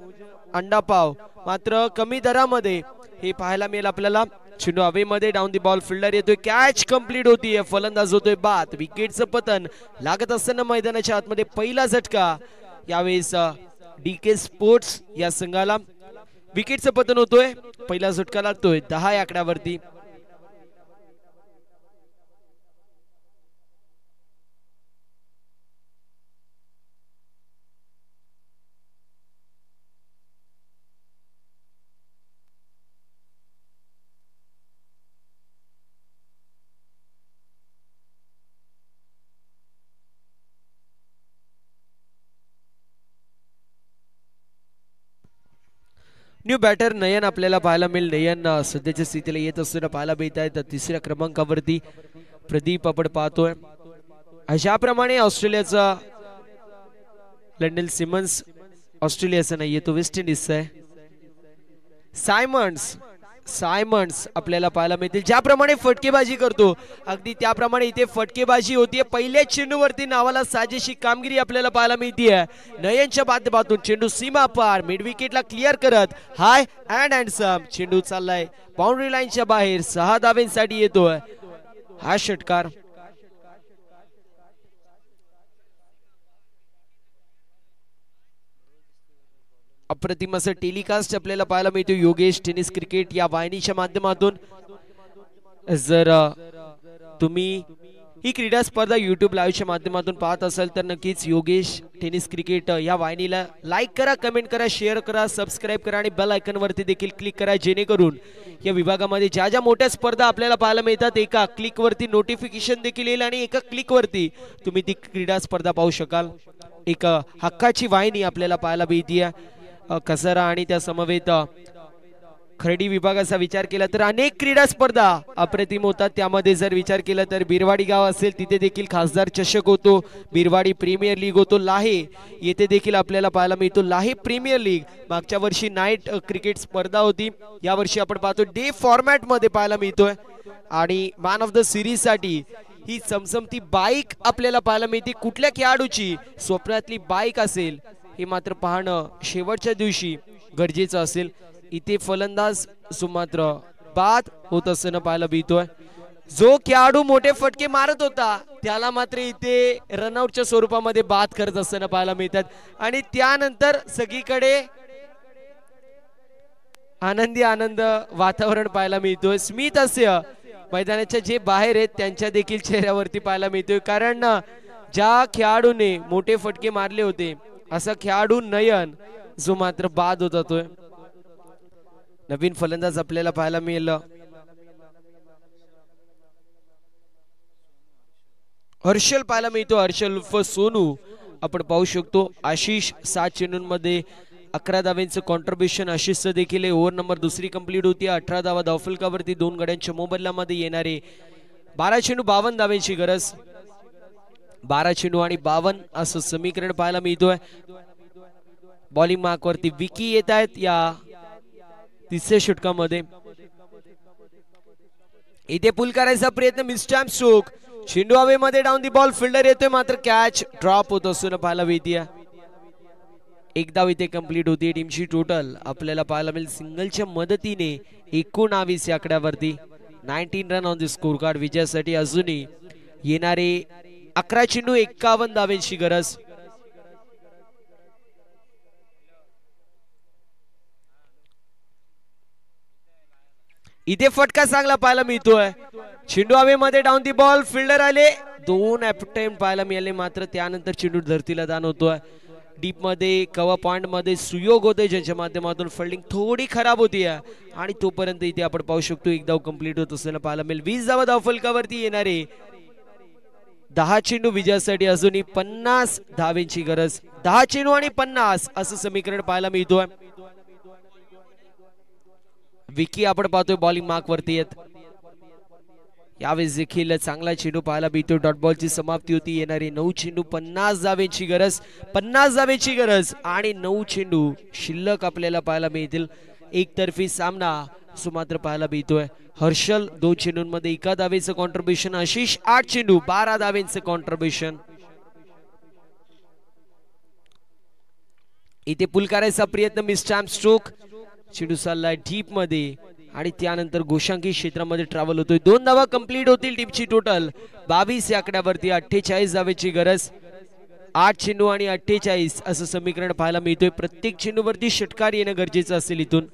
अंडापाव, मात्र कमी दरामध्ये हे पाहायला मिळेल आपल्याला. चेंडू हवेमध्ये डाऊन दी बॉल फिल्डर येतोय. कॅच कंप्लीट होतीये. फलंदाज होतोय बाद. विकेटचं पतन लागत असताना मैदानाच्या आतमध्ये पहिला झटका. यावेळेस DK स्पोर्ट्स या संघाला विकेटचं पतन होतोय. पहिला झटका लागतोय 10 या आकड्यावरती. न्यू बॅटर नयन आपल्याला पाहायला मिळेल. नयन सध्याच्या स्थितीला येत असताना पाहायला मिळत आहे. तर तिसऱ्या क्रमांकावरती प्रदीप आपण पाहतोय. अशाप्रमाणे ऑस्ट्रेलियाचा लंडन सिमन्स ऑस्ट्रेलियाचा नाही, तो वेस्ट इंडिजचा आहे. सायमन्स आपल्याला पाहायला मिळतील. ज्याप्रमाणे फटकेबाजी करतो अगदी त्याप्रमाणे इथे फटकेबाजी होतीये. पहिल्या चेंडूवरती नावाला साजेशी कामगिरी आपल्याला पाहायला मिळतीये. नयनच्या माध्यमातून चेंडू सीमा पार मिड विकेटला क्लिअर करत हाय अँड हँडसम चेंडू चाललाय बाउंड्री लाईनच्या बाहेर. 6 धावेंसाठी येतोय हा षटकार. अप्रतिम असं टेलिकास्ट आपल्याला पाहायला मिळतो योगेश टेनिस क्रिकेट या वाहिनीच्या माध्यमातून. जर तुम्ही ही क्रीडा स्पर्धा YouTube लाईव्हच्या माध्यमातून पाहत असाल तर नक्कीच योगेश टेनिस क्रिकेट या वाहिनीला लाईक करा, कमेंट करा, शेअर करा, सबस्क्राईब करा आणि बेल आयकॉन वरती देखील क्लिक करा, जेणेकरून या विभागामध्ये ज्या ज्या मोठ्या स्पर्धा आपल्याला पाहायला मिळतात एका क्लिक वरती नोटिफिकेशन देखील येईल आणि एका क्लिक वरती तुम्ही ती क्रीडा स्पर्धा पाहू शकाल. एक हक्काची वाहिनी आपल्याला पाहायला मिळते. कसरा आणि त्या समवेत खर्डी विभागाचा विचार केला तर अनेक क्रीडा स्पर्धा अप्रतिम होतात. त्यामध्ये जर विचार केला तर बिरवाडी गाव असेल तिथे देखील खासदार चषक होतो. बिरवाडी प्रीमियर लीग होतो. लाहे येथे देखील आपल्याला पाहायला मिळतो लाहे प्रीमियर लीग. मागच्या वर्षी नाईट क्रिकेट स्पर्धा होती. यावर्षी आपण पाहतो डे फॉर्मॅट मध्ये पाहायला मिळतोय. आणि मॅन ऑफ द सिरीज साठी ही चमचमती बाईक आपल्याला पाहायला मिळते. कुठल्या खेळाडूची स्वप्नातली बाईक असेल हे मात्र पाहणं शेवटच्या दिवशी गरजेचं असेल. इथे फलंदाज सुमात्र बाद होत असताना पाहायला मिळतोय. जो खेळाडू मोठे फटके मारत होता त्याला मात्र इथे रनआउटच्या स्वरूपामध्ये बाद करत असताना पाहायला मिळतात. आणि त्यानंतर सगळीकडे आनंदी आनंद वातावरण पाहायला मिळतोय. स्मित हास्य मैदानाच्या जे बाहेर आहेत त्यांच्या देखील चेहऱ्यावरती पाहायला मिळतोय. कारण ज्या खेळाडूने मोठे फटके मारले होते असा खेळाडू नयन जो मात्र बाद होत जातोय. नवीन फलंदाज आपल्याला पाहायला मिळेल हर्षल पाहायला मिळतो. हर्षल उर्फ सोनू आपण पाहू शकतो. आशिष 7 चेंडूंमध्ये 11 धावांचं कॉन्ट्रीब्युशन आशिषचं देखील. ओव्हर नंबर 2 कंप्लीट होती. 18 धावा धावफलकावरती 2 गड्यांच्या मोबदल्यामध्ये येणारे 12 चेंडू 52 धावांची गरज. 12 चेंडू आणि 52 असं समीकरण पाहायला मिळतोय. बॉलिंग मार्क वरती विकी येत आहेत या तिसऱ्या षटकामध्ये. इथे पुल करायचा प्रयत्न मिस्टॅम्प स्ट्रोक. चेंडू हवेमध्ये डाऊन दी बॉल फिल्डर येतोय मात्र कॅच ड्रॉप होत असताना पाहायला मिळते. एक धाव इथे कंप्लीट होती टीमची टोटल आपल्याला पाहायला मिळेल सिंगलच्या मदतीने 19 या आकड्यावरती 19 run on the score card विजयासाठी अजूनही येणारे 11 चेंडू 51 धावांची गरज. इथे फटका चांगला पाहायला मिळतोय चेंडू हवेमध्ये डाऊन दी बॉल फिल्डर आले 2 अटेम्प्ट पाहायला मिळाले मात्र त्यानंतर चेंडू धरतीला दान होतोय. डीप मध्ये कवा पॉइंट मध्ये सुयोग होते ज्याच्या माध्यमातून फिल्डिंग थोडी खराब होती आणि तोपर्यंत इथे आपण पाहू शकतो एक धाव कंप्लीट होत असताना पाहायला मिळेल 20 धावा धावफलकावरती येणारे 10 चेंडू विजयासाठी अजूनही 50 धावेंची गरज. 10 चेंडू आणि 50 असं समीकरण पाहायला मिळतोय. विकी आपण पाहतोय बॉलिंग मार्क वरती येत यावेळेस देखील चांगला चेंडू पाहायला मिळतो. डॉट बॉलची समाप्ती होती येणारी 9 चेंडू 50 धावेंची गरज 50 धावेंची गरज आणि 9 चेंडू शिल्लक आपल्याला पाहायला मिळतील. एकतर्फी सामना सुमात्र पाहायला मिळतोय. हर्षल 2 चेंडूंमध्ये 1 धावेचं कॉन्ट्रीब्युशन आशिष 8 चेंडू 12 धावेंचं कॉन्ट्रीब्युशन. इथे पुल करायचा प्रयत्न मिस टाइम स्ट्रोक चेंडू चाललाय डीप मध्ये आणि त्यानंतर गोशांकी क्षेत्रामध्ये ट्रॅव्हल होतोय. 2 धावा कंप्लीट होतील टीमची टोटल 22 या आकड्यावरती 48 धावेची गरज. 8 चेंडू आणि 48 असं समीकरण पाहायला मिळतोय. प्रत्येक चेंडूवरती षटकार येणं गरजेचं असेल इथून.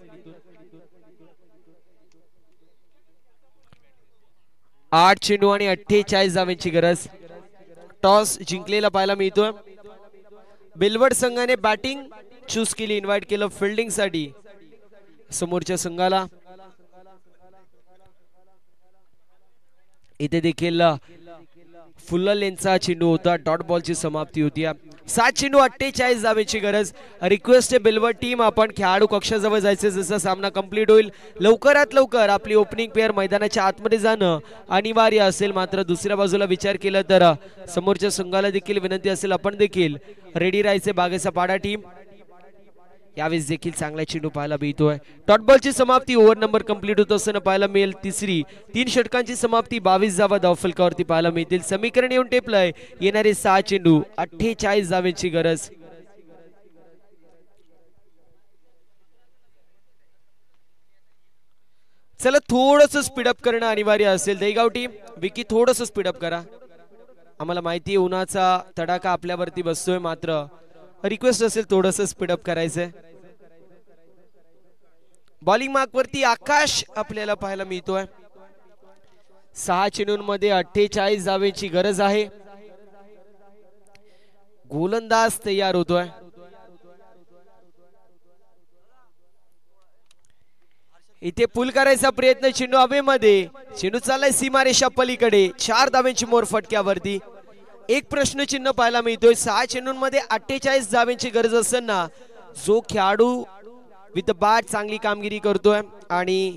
8 चेंडू आणि 48 धावेची गरज. टॉस जिंकलेला पाहायला मिळतोय. बेलवड संघाने बॅटिंग चूज केली इन्व्हाइट केलं फिल्डिंग साठी समोरच्या संघाला. इथे देखील फुल लेनचा चेंडू होता डॉट बॉलची समाप्ती होती. 7 चेंडू 48 धावेची गरज. रिक्वेस्ट आहे बेलवड टीम आपण खेळाडू कक्षाजवळ जायचं जसा सामना कंप्लीट होईल लवकरात लवकर आपली ओपनिंग पेअर मैदानाच्या आतमध्ये जाणं अनिवार्य असेल. मात्र दुसऱ्या बाजूला विचार केला तर समोरच्या संघाला देखील विनंती असेल आपण देखील रेडी राहायचे. बागेचा पाडा टीम यावेळेस देखील चांगला चेंडू पाहायला मिळतोय. डॉट बॉलची समाप्ती ओव्हर नंबर कंप्लीट होत असताना पाहायला मिळेल. तिसरी 3 षटकांची समाप्ती 22 धावा धावफलकावरती पाहायला मिळतील. समीकरण येऊन टेपलंय येणारे 6 चेंडू 48 धावेची गरज. चला थोडस स्पीडअप करणं अनिवार्य असेल. दहीगाव टीम विकी थोडस स्पीडअप करा. आम्हाला माहिती आहे उन्हाचा तडाखा आपल्यावरती बसतोय मात्र रिक्वेस्ट असेल थोडस स्पीडअप करायचंय. बॉलिंग मार्क वरती आकाश आपल्याला पाहायला मिळतोय. 6 चेंडूंमध्ये 48 धावेची गरज आहे. गोलंदाज तयार होतोय. इथे पुल करायचा प्रयत्न चेंडू हवेमध्ये चेंडू चाललाय सीमारेषा पलीकडे 4 धावेंची मोर फटक्यावरती. एक प्रश्नचिन्ह पाहायला मिळतोय. 6 चेंडूंमध्ये 48 धावेंची गरज असताना जो खेळाडू विथ बॅट चांगली कामगिरी करतोय आणि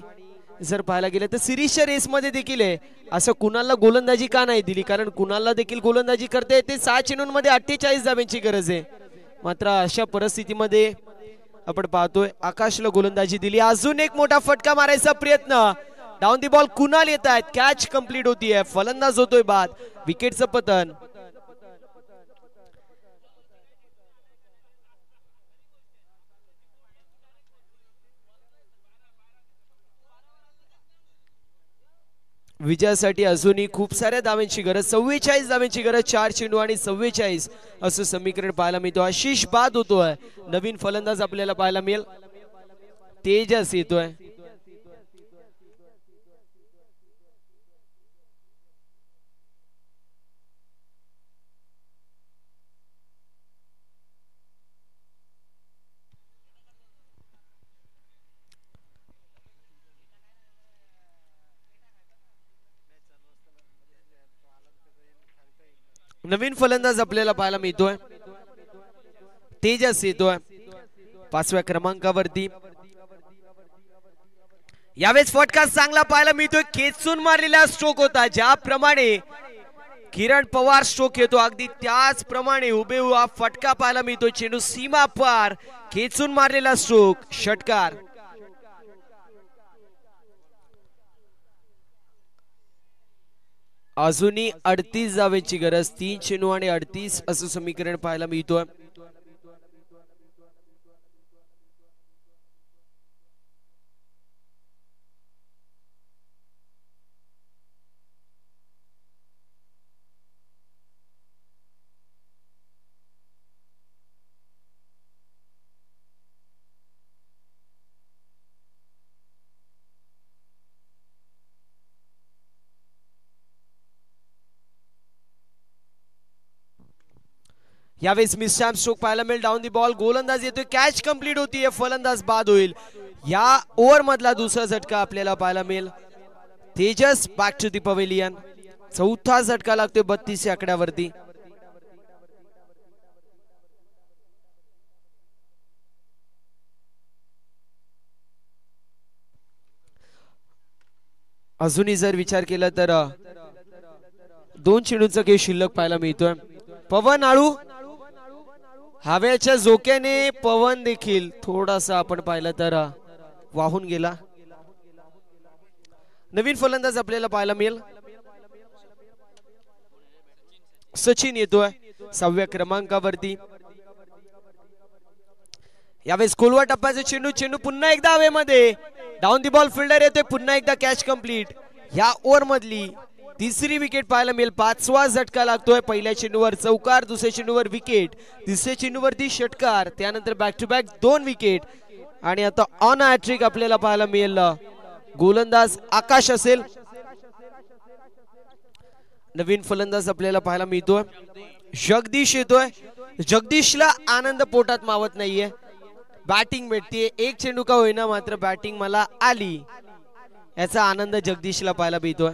जर पाहायला गेलं तर सिरीजच्या रेसमध्ये देखील आहे असं कुणालला गोलंदाजी का नाही दिली कारण कुणालला देखील गोलंदाजी करता येते. 6 चेंडूंमध्ये 48 धावेंची गरज आहे मात्र अशा परिस्थितीमध्ये आपण पाहतोय आकाशला गोलंदाजी दिली. अजून एक मोठा फटका मारायचा प्रयत्न डाऊन दी बॉल कुणाल येत आहेत. कॅच कंप्लीट होतीये. फलंदाज होतोय बाद. विकेटचं पतन. विजयासाठी अजूनही खूप साऱ्या धावांची गरज. 44 धावांची गरज. 4 चेंडू आणि 44 असं समीकरण पाहायला मिळतो. आशिष बाद होतोय. नवीन फलंदाज आपल्याला पाहायला मिळेल. तेजस येतोय. नवीन फलंदाज आपल्याला पाहायला मिळतोय. तेजस येतोय 5व्या क्रमांकावरती. यावेळेस फटका चांगला पाहायला मिळतोय. खेचून मारलेला स्ट्रोक होता. ज्याप्रमाणे किरण पवार स्ट्रोक येतो अगदी त्याचप्रमाणे हुबेहूब फटका पाहायला मिळतोय. चेंडू सीमा पार खेचून मारलेला स्ट्रोक षटकार. अजूनही 38 धावेची गरज. 3 चेंडू आणि 38 असं समीकरण पाहायला मिळतोय. यावेळेस मिस स्टॅम्प स्ट्रोक पाहायला मिळेल. डाऊन दी बॉल गोलंदाज येतोय, कॅच कंप्लीट होतीये, फलंदाज बाद होईल. या ओव्हर मधला दुसरा झटका आपल्याला पाहायला मिळेल. Tejas back to the pavilion. चौथा झटका लागतोय 32 या आकड्यावरती. अजूनही जर विचार केला तर 2 चेंडूंचा खेळ शिल्लक पाहायला मिळतोय. पवन आळू हवेच्या झोक्याने पवन देखील थोडासा आपण पाहिलं तर वाहून गेला. नवीन फलंदाज आपल्याला पाहायला मिळेल. सचिन येतोय 6व्या क्रमांकावरती. यावेळेस कोलवा टप्प्याचा चेंडू पुन्हा एकदा हवेमध्ये. डाऊन दी बॉल फिल्डर येतोय, पुन्हा एकदा कॅच कंप्लीट. या ओव्हर मधली तिसरी विकेट पाहायला मिळेल. 5वा झटका लागतोय. पहिल्या चेंडूवर चौकार, दुसऱ्या चेंडूवर विकेट, तिसऱ्या चेंडूवरती षटकार, त्यानंतर बॅक टू बॅक 2 विकेट आणि आता ऑन हॅट्रिक आपल्याला पाहायला मिळेल. गोलंदाज आकाश असेल. नवीन फलंदाज आपल्याला पाहायला मिळतोय. जगदीश येतोय. जगदीशला आनंद पोटात मावत नाहीये. बॅटिंग भेटतीये, एक चेंडू का होईना मात्र बॅटिंग मला आली, याचा आनंद जगदीशला पाहायला मिळतोय.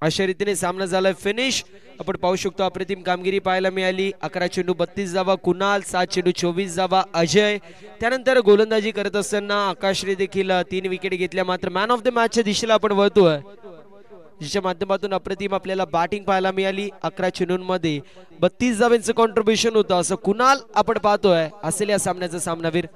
अशा रीतीने सामना झालाय फिनिश. आपण पाहू शकतो अप्रतिम कामगिरी पाहायला मिळाली. 11 चेंडू 32 धावा कुणाल, 7 चेंडू 24 धावा अजय. त्यानंतर गोलंदाजी करत असताना आकाशने देखील 3 विकेट घेतल्या. मात्र मॅन ऑफ द मॅचच्या दिशेला आपण वळतोय, जिच्या माध्यमातून अप्रतिम आपल्याला बॅटिंग पाहायला मिळाली. 11 चेंडूंमध्ये 32 धावांचं कॉन्ट्रीब्युशन होतं असं कुणाल आपण पाहतोय असेल या सामन्याचा सामनावीर.